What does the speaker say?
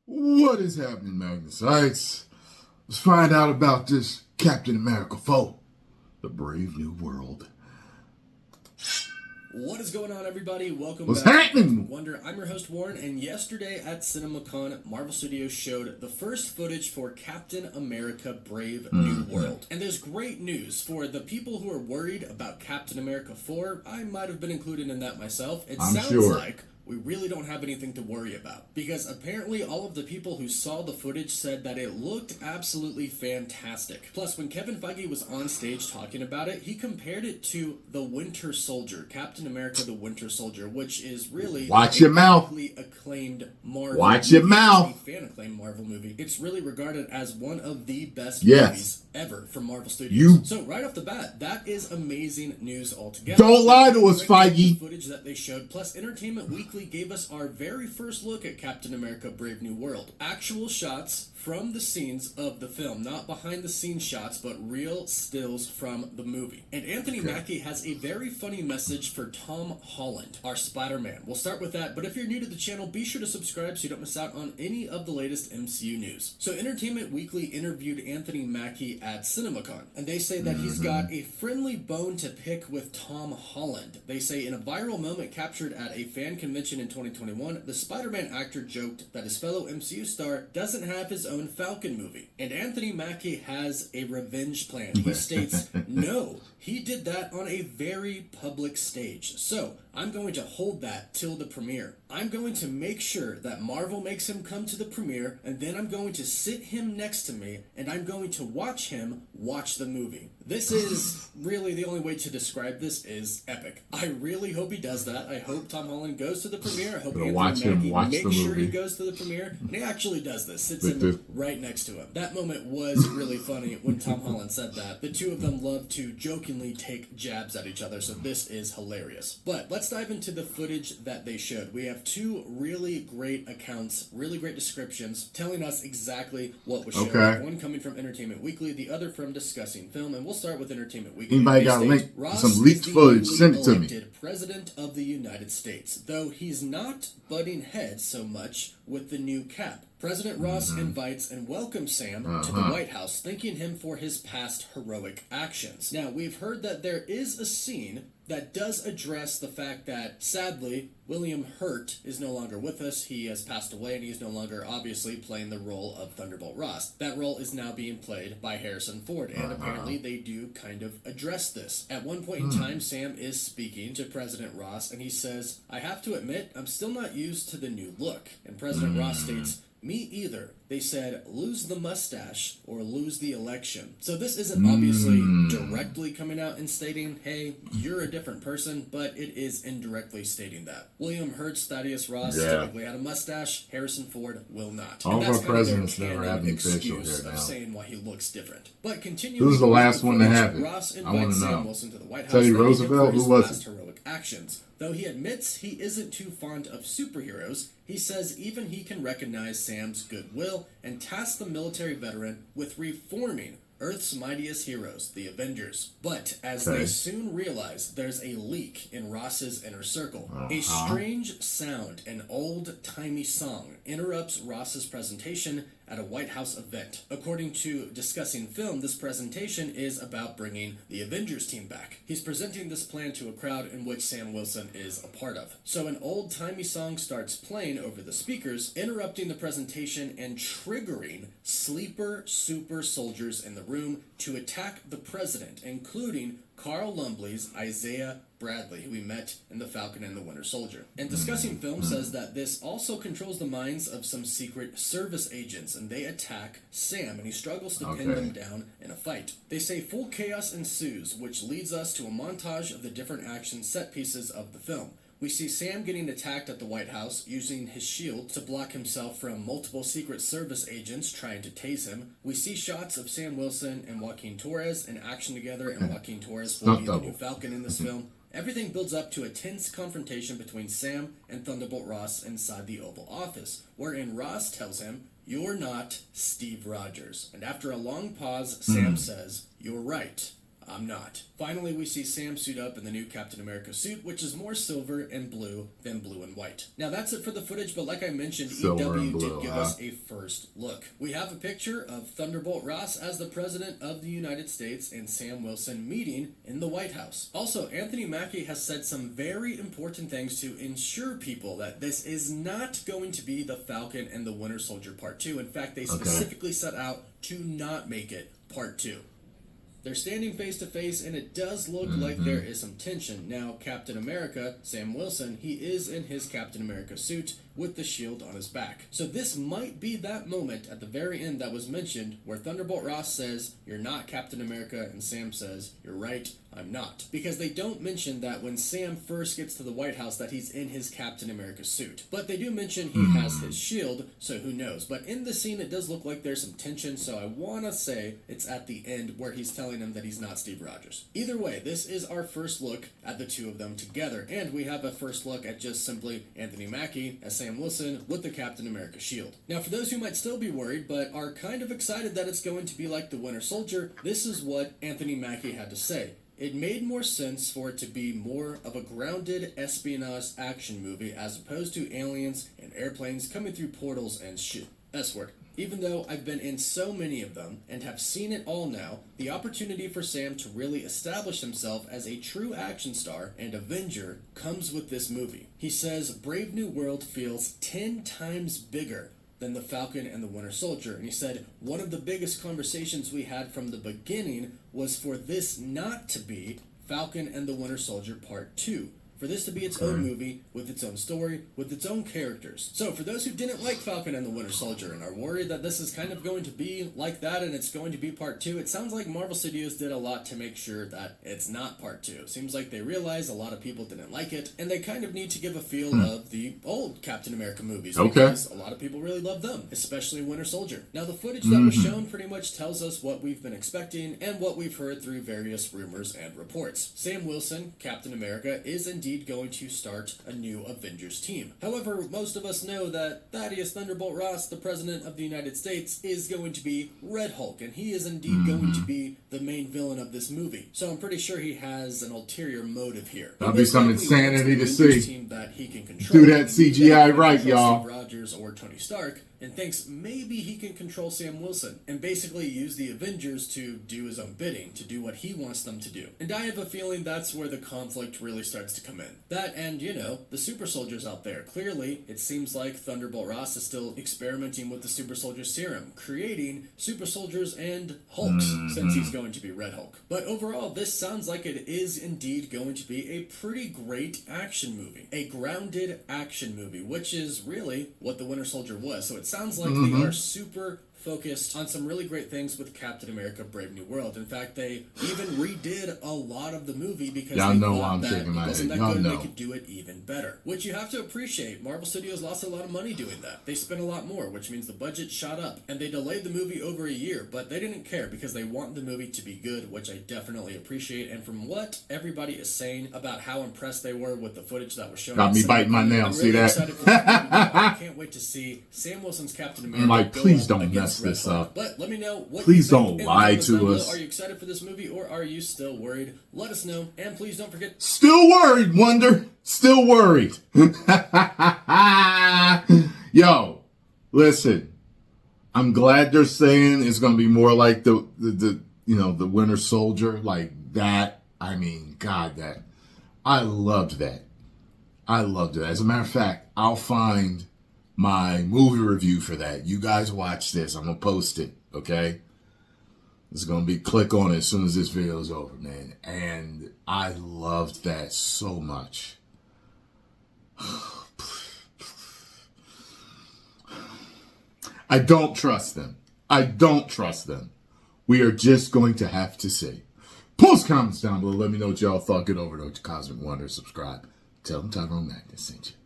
What is happening, Magnus? Let's find out about this Captain America 4, The Brave New World. What is going on, everybody? Welcome What's back happening? to Wonder. I'm your host, Warren, and yesterday at Cinemacon, Marvel Studios showed the first footage for Captain America Brave New World. And there's great news for the people who are worried about Captain America 4. I might have been included in that myself. It sounds like we really don't have anything to worry about, because apparently all of the people who saw the footage said that it looked absolutely fantastic. Plus, when Kevin Feige was on stage talking about it, he compared it to the Winter Soldier, Captain America the Winter Soldier, which is really Watch your mouth. Acclaimed Marvel Watch your mouth. A fan-acclaimed Marvel movie. It's really regarded as one of the best movies ever from Marvel Studios. So right off the bat, that is amazing news altogether. Don't lie to us, Feige. Footage that they showed, plus Entertainment Weekly gave us our very first look at Captain America Brave New World. Actual shots from the scenes of the film, not behind the scenes shots, but real stills from the movie. And Anthony Mackie has a very funny message for Tom Holland, our Spider-Man. We'll start with that, but if you're new to the channel, be sure to subscribe so you don't miss out on any of the latest MCU news. So Entertainment Weekly interviewed Anthony Mackie at Cinemacon, and they say that he's got a friendly bone to pick with Tom Holland. They say in a viral moment captured at a fan convention in 2021, the Spider-Man actor joked that his fellow MCU star doesn't have his own Falcon movie. And Anthony Mackie has a revenge plan. He states, no, he did that on a very public stage. So I'm going to hold that till the premiere. I'm going to make sure that Marvel makes him come to the premiere, and then I'm going to sit him next to me, and I'm going to watch him watch the movie. This is really the only way to describe this is epic. I really hope he does that. I hope Tom Holland goes to the premiere. I hope Anthony Mackie makes sure he goes to the premiere, and he actually does this. Sits him right next to him. That moment was really funny when Tom Holland said that. The two of them love to jokingly take jabs at each other, so this is hilarious. But let's dive into the footage that they showed. We have two really great accounts, really great descriptions, telling us exactly what was shown. One coming from Entertainment Weekly, the other from Discussing Film, and we'll start with Entertainment Weekly. Anybody got a link to some leaked footage? Send it to me. President of the United States, though he's not butting heads so much with the new Cap. President Ross invites and welcomes Sam to the White House, thanking him for his past heroic actions. Now, we've heard that there is a scene that does address the fact that, sadly, William Hurt is no longer with us. He has passed away, and he's no longer, obviously, playing the role of Thunderbolt Ross. That role is now being played by Harrison Ford, and apparently they do kind of address this. At one point in time, Sam is speaking to President Ross, and he says, I have to admit, I'm still not used to the new look. And President Ross states, me either. They said, lose the mustache or lose the election. So this isn't obviously directly coming out and stating, hey, you're a different person, but it is indirectly stating that. William Hurt's Thaddeus Ross typically had a mustache. Harrison Ford will not. All of our presidents never have any facial hair now. Of saying why he looks different. But continuing, who's the last one to have it? Ross I want invites to know. Sam Wilson to the White House. Teddy Roosevelt? Who was it? Heroic actions. Though he admits he isn't too fond of superheroes, he says even he can recognize Sam's goodwill and task the military veteran with reforming Earth's mightiest heroes, the Avengers. But as they soon realize, there's a leak in Ross's inner circle. A strange sound, an old-timey song, interrupts Ross's presentation at a White House event. According to Discussing Film, this presentation is about bringing the Avengers team back. He's presenting this plan to a crowd in which Sam Wilson is a part of. So an old-timey song starts playing over the speakers, interrupting the presentation and triggering sleeper super soldiers in the room to attack the president, including Carl Lumbly's Isaiah Bradley, who we met in The Falcon and the Winter Soldier. And Discussing Film says that this also controls the minds of some Secret Service agents, and they attack Sam, and he struggles to pin them down in a fight. They say full chaos ensues, which leads us to a montage of the different action set pieces of the film. We see Sam getting attacked at the White House, using his shield to block himself from multiple Secret Service agents trying to tase him. We see shots of Sam Wilson and Joaquin Torres in action together, and Joaquin Torres will be the new Falcon in this film. Everything builds up to a tense confrontation between Sam and Thunderbolt Ross inside the Oval Office, wherein Ross tells him, "You're not Steve Rogers." And after a long pause, Sam says, "You're right. I'm not. Finally, we see Sam suit up in the new Captain America suit, which is more silver and blue than blue and white. Now, that's it for the footage, but like I mentioned, EW did give us a first look. We have a picture of Thunderbolt Ross as the President of the United States and Sam Wilson meeting in the White House. Also, Anthony Mackie has said some very important things to ensure people that this is not going to be the Falcon and the Winter Soldier Part 2. In fact, they specifically set out to not make it Part 2. They're standing face to face, and it does look like there is some tension. Now, Captain America, Sam Wilson, he is in his Captain America suit with the shield on his back. So this might be that moment at the very end that was mentioned where Thunderbolt Ross says, "You're not Captain America," and Sam says, "You're right, I'm not." Because they don't mention that when Sam first gets to the White House that he's in his Captain America suit. But they do mention he has his shield, so who knows. But in the scene, it does look like there's some tension, so I want to say it's at the end where he's telling him that he's not Steve Rogers. Either way, this is our first look at the two of them together, and we have a first look at just simply Anthony Mackie as Sam Wilson with the Captain America shield. Now, for those who might still be worried, but are kind of excited that it's going to be like the Winter Soldier, this is what Anthony Mackie had to say. It made more sense for it to be more of a grounded espionage action movie as opposed to aliens and airplanes coming through portals and shit. S-word. Even though I've been in so many of them and have seen it all now, the opportunity for Sam to really establish himself as a true action star and Avenger comes with this movie. He says Brave New World feels 10 times bigger than the Falcon and the Winter Soldier. And he said, one of the biggest conversations we had from the beginning was for this not to be Falcon and the Winter Soldier Part 2. For this to be its own movie, with its own story, with its own characters. So, for those who didn't like Falcon and the Winter Soldier and are worried that this is kind of going to be like that and it's going to be Part 2, it sounds like Marvel Studios did a lot to make sure that it's not Part 2. Seems like they realized a lot of people didn't like it, and they kind of need to give a feel of the old Captain America movies, because a lot of people really love them, especially Winter Soldier. Now, the footage that was shown pretty much tells us what we've been expecting and what we've heard through various rumors and reports. Sam Wilson, Captain America, is indeed going to start a new Avengers team. However, most of us know that Thaddeus Thunderbolt Ross, the President of the United States, is going to be Red Hulk, and he is indeed going to be the main villain of this movie. So I'm pretty sure he has an ulterior motive here. That'll be some insanity to see. Team that he can control. Do that CGI right, y'all. Steve Rogers or Tony Stark, and thinks maybe he can control Sam Wilson and basically use the Avengers to do his own bidding, to do what he wants them to do. And I have a feeling that's where the conflict really starts to come in. That and, you know, the super soldiers out there. Clearly, it seems like Thunderbolt Ross is still experimenting with the super soldier serum, creating super soldiers and Hulks, since he's going to be Red Hulk. But overall, this sounds like it is indeed going to be a pretty great action movie. A grounded action movie, which is really what the Winter Soldier was. So it sounds like they are super focused on some really great things with Captain America Brave New World. In fact, they even redid a lot of the movie because they thought that it wasn't that good and they could do it even better. Which you have to appreciate. Marvel Studios lost a lot of money doing that. They spent a lot more, which means the budget shot up. And they delayed the movie over a year, but they didn't care because they want the movie to be good, which I definitely appreciate. And from what everybody is saying about how impressed they were with the footage that was shown, got me biting my nail. See that? I can't wait to see Sam Wilson's Captain America. Like, please don't mess this up. But let me know what please don't lie to us. Are you excited for this movie or are you still worried? Let us know, and please don't forget. Still worried, Wonder. Still worried. Yo, listen. I'm glad they're saying it's going to be more like the the Winter Soldier, like that. I mean, God, that I loved that. I loved it. As a matter of fact, I'll find my movie review for that. You guys watch this. I'm going to post it, okay? It's going to be, click on it as soon as this video is over, man. And I loved that so much. I don't trust them. I don't trust them. We are just going to have to see. Post comments down below. Let me know what y'all thought. Get over to Cosmic Wonder. Subscribe. Tell them Tyrone Magnus sent you.